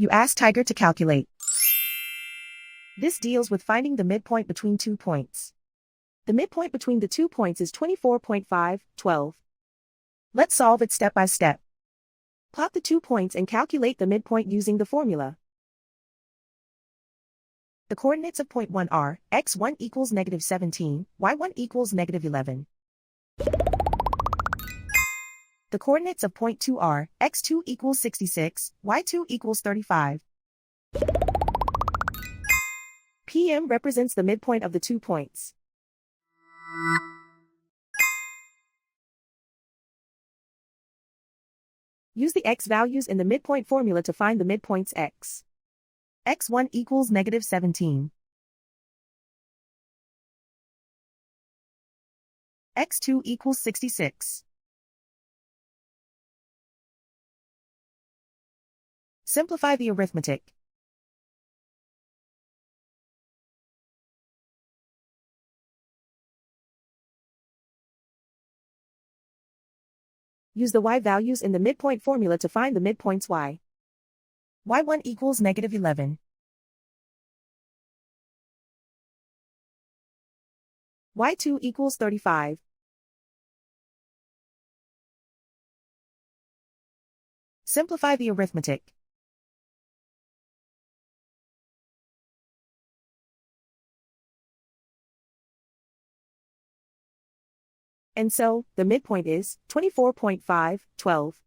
You ask Tiger to calculate. This deals with finding the midpoint between 2 points. The midpoint between the 2 points is 24.5, 12. Let's solve it step by step. Plot the 2 points and calculate the midpoint using the formula. The coordinates of point 1 are, x1 equals -17, y1 equals -11. The coordinates of point 2 are, x2 equals 66, y2 equals 35. PM represents the midpoint of the 2 points. Use the x values in the midpoint formula to find the midpoints x. x1 equals -17. x2 equals 66. Simplify the arithmetic. Use the y values in the midpoint formula to find the midpoints y. y1 equals -11. y2 equals 35. Simplify the arithmetic. And so, the midpoint is 24.5, 12.